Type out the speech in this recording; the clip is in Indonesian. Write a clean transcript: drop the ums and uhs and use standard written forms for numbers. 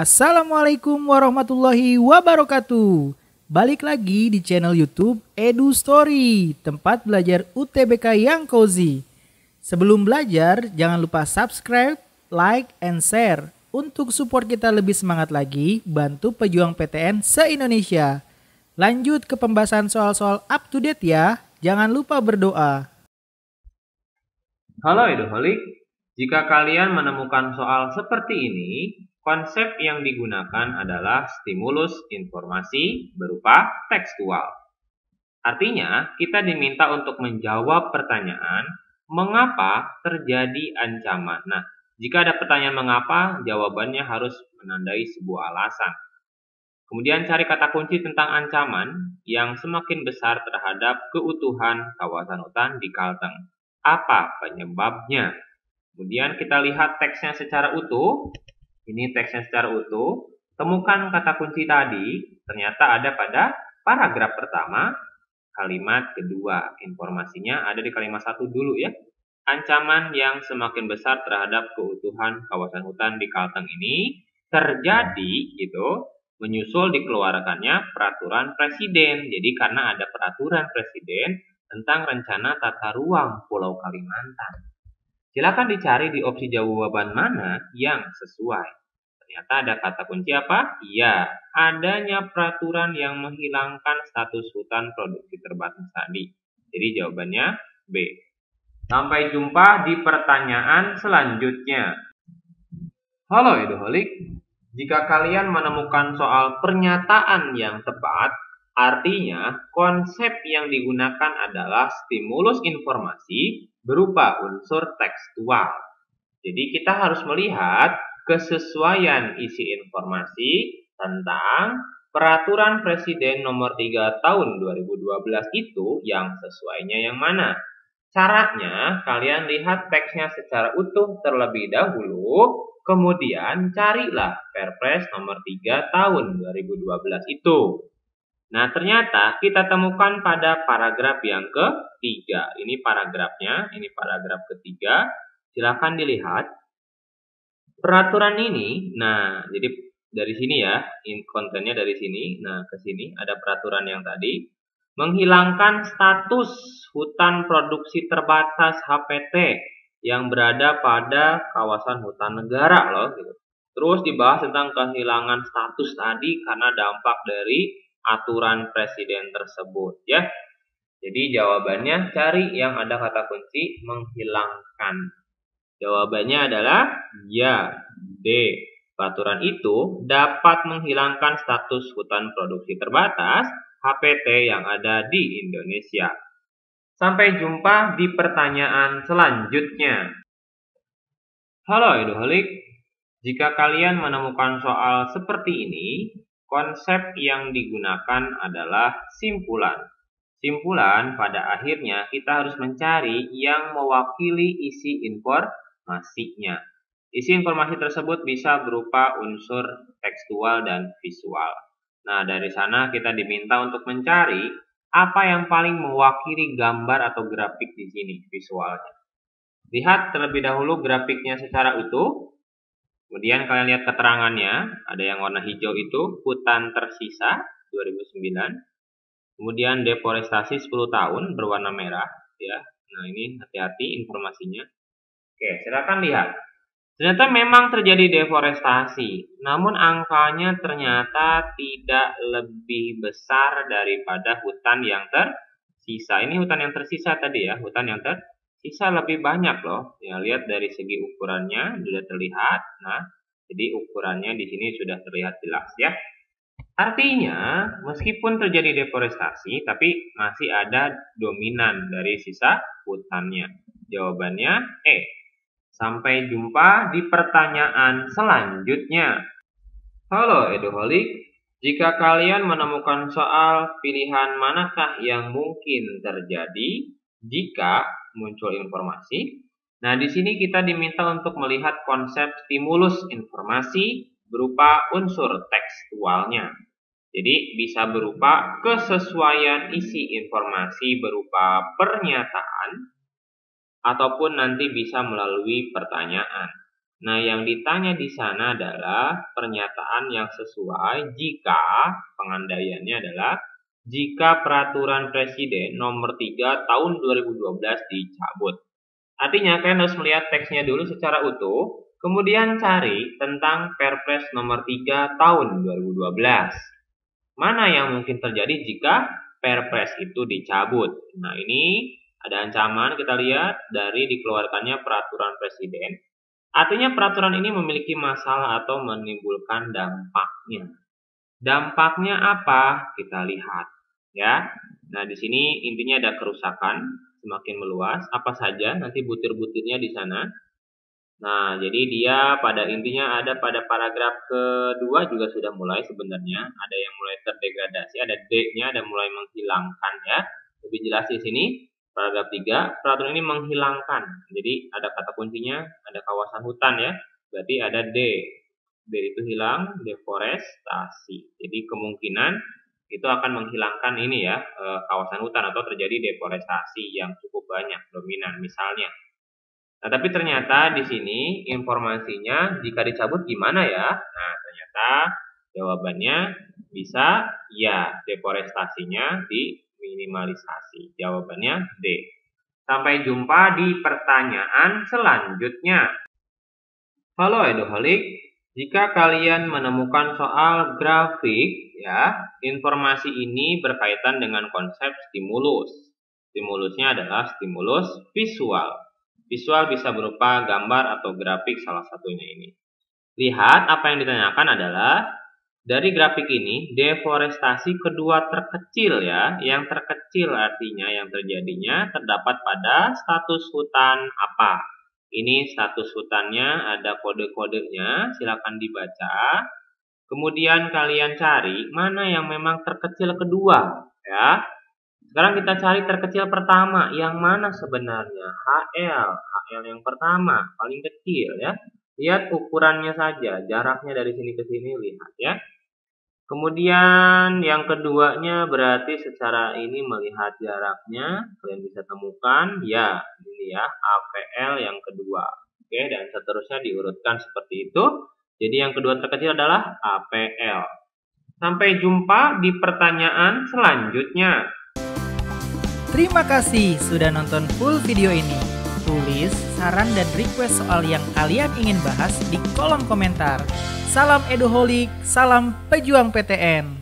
Assalamualaikum warahmatullahi wabarakatuh. Balik lagi di channel YouTube Edu Story, tempat belajar UTBK yang cozy. Sebelum belajar, jangan lupa subscribe, like, and share. Untuk support kita lebih semangat lagi, bantu pejuang PTN se-Indonesia. Lanjut ke pembahasan soal-soal up to date ya. Jangan lupa berdoa. Halo Eduholik, jika kalian menemukan soal seperti ini, konsep yang digunakan adalah stimulus informasi berupa tekstual. Artinya, kita diminta untuk menjawab pertanyaan, mengapa terjadi ancaman? Nah, jika ada pertanyaan mengapa, jawabannya harus menandai sebuah alasan. Kemudian cari kata kunci tentang ancaman yang semakin besar terhadap keutuhan kawasan hutan di Kalteng. Apa penyebabnya? Kemudian kita lihat teksnya secara utuh. Ini teksnya secara utuh. Temukan kata kunci tadi. Ternyata ada pada paragraf pertama, kalimat kedua. Informasinya ada di kalimat 1 dulu ya. Ancaman yang semakin besar terhadap keutuhan kawasan hutan di Kalteng ini terjadi gitu menyusul dikeluarkannya peraturan presiden. Jadi karena ada peraturan presiden tentang rencana tata ruang Pulau Kalimantan. Silakan dicari di opsi jawaban mana yang sesuai. Ternyata ada kata kunci apa? Ya, adanya peraturan yang menghilangkan status hutan produksi terbatas tadi. Jadi jawabannya B. Sampai jumpa di pertanyaan selanjutnya. Halo Eduholik, jika kalian menemukan soal pernyataan yang tepat, artinya konsep yang digunakan adalah stimulus informasi berupa unsur tekstual. Jadi kita harus melihat kesesuaian isi informasi tentang peraturan presiden nomor 3 tahun 2012 itu yang sesuainya yang mana. Caranya kalian lihat teksnya secara utuh terlebih dahulu, kemudian carilah Perpres nomor 3 tahun 2012 itu. Nah, ternyata kita temukan pada paragraf yang ketiga. Ini paragrafnya, ini paragraf ketiga. Silakan dilihat. Peraturan ini, nah, jadi dari sini ya, kontennya dari sini. Nah, ke sini ada peraturan yang tadi. Menghilangkan status hutan produksi terbatas HPT yang berada pada kawasan hutan negara loh. Gitu. Terus dibahas tentang kehilangan status tadi karena dampak dari aturan presiden tersebut ya. Jadi jawabannya cari yang ada kata kunci menghilangkan. Jawabannya adalah ya, D. Peraturan itu dapat menghilangkan status hutan produksi terbatas HPT yang ada di Indonesia. Sampai jumpa di pertanyaan selanjutnya. Halo Eduholik, jika kalian menemukan soal seperti ini, konsep yang digunakan adalah simpulan. Simpulan pada akhirnya kita harus mencari yang mewakili isi informasinya. Isi informasi tersebut bisa berupa unsur tekstual dan visual. Nah, dari sana kita diminta untuk mencari apa yang paling mewakili gambar atau grafik di sini, visualnya. Lihat terlebih dahulu grafiknya secara utuh. Kemudian kalian lihat keterangannya, ada yang warna hijau itu hutan tersisa 2009. Kemudian deforestasi 10 tahun berwarna merah ya. Nah, ini hati-hati informasinya. Oke, silakan lihat. Ternyata memang terjadi deforestasi, namun angkanya ternyata tidak lebih besar daripada hutan yang tersisa. Ini hutan yang tersisa tadi ya, hutan yang tersisa lebih banyak loh. Ya, lihat dari segi ukurannya sudah terlihat. Nah, jadi ukurannya di sini sudah terlihat jelas ya. Artinya, meskipun terjadi deforestasi, tapi masih ada dominan dari sisa hutannya. Jawabannya E. Sampai jumpa di pertanyaan selanjutnya. Halo Eduholik, jika kalian menemukan soal pilihan manakah yang mungkin terjadi jika muncul informasi. Nah, di sini kita diminta untuk melihat konsep stimulus informasi berupa unsur tekstualnya. Jadi bisa berupa kesesuaian isi informasi berupa pernyataan ataupun nanti bisa melalui pertanyaan. Nah, yang ditanya di sana adalah pernyataan yang sesuai jika pengandaiannya adalah jika peraturan presiden nomor 3 tahun 2012 dicabut. Artinya kalian harus melihat teksnya dulu secara utuh, kemudian cari tentang Perpres nomor 3 tahun 2012. Mana yang mungkin terjadi jika Perpres itu dicabut? Nah, ini ada ancaman kita lihat dari dikeluarkannya peraturan presiden. Artinya peraturan ini memiliki masalah atau menimbulkan dampaknya. Dampaknya apa? Kita lihat ya. Nah, di sini intinya ada kerusakan semakin meluas. Apa saja nanti butir-butirnya di sana. Nah, jadi dia pada intinya ada pada paragraf kedua juga sudah mulai sebenarnya. Ada yang mulai terdegradasi, ada D-nya, ada mulai menghilangkan ya. Lebih jelas di sini. Paragraf 3, peraturan ini menghilangkan. Jadi ada kata kuncinya, ada kawasan hutan ya. Berarti ada D. D itu hilang, deforestasi. Jadi kemungkinan itu akan menghilangkan ini ya, kawasan hutan atau terjadi deforestasi yang cukup banyak, dominan misalnya. Nah, tapi ternyata di sini informasinya jika dicabut gimana ya? Nah, ternyata jawabannya bisa ya, deforestasinya minimalisasi. Jawabannya D. Sampai jumpa di pertanyaan selanjutnya. Halo Eduholik, jika kalian menemukan soal grafik ya, informasi ini berkaitan dengan konsep stimulus. Stimulusnya adalah stimulus visual. Visual bisa berupa gambar atau grafik salah satunya ini. Lihat apa yang ditanyakan adalah dari grafik ini, deforestasi kedua terkecil ya. Yang terkecil artinya yang terjadinya terdapat pada status hutan apa? Ini status hutannya, ada kode-kodenya, silakan dibaca. Kemudian kalian cari mana yang memang terkecil kedua ya. Sekarang kita cari terkecil pertama, yang mana sebenarnya? HL yang pertama, paling kecil ya. Lihat ukurannya saja, jaraknya dari sini ke sini, lihat ya. Kemudian yang keduanya berarti secara ini melihat jaraknya, kalian bisa temukan ya, ini ya, APL yang kedua. Oke, dan seterusnya diurutkan seperti itu. Jadi yang kedua terkecil adalah APL. Sampai jumpa di pertanyaan selanjutnya. Terima kasih sudah nonton full video ini. Tulis saran dan request soal yang kalian ingin bahas di kolom komentar. Salam Eduholik, salam pejuang PTN.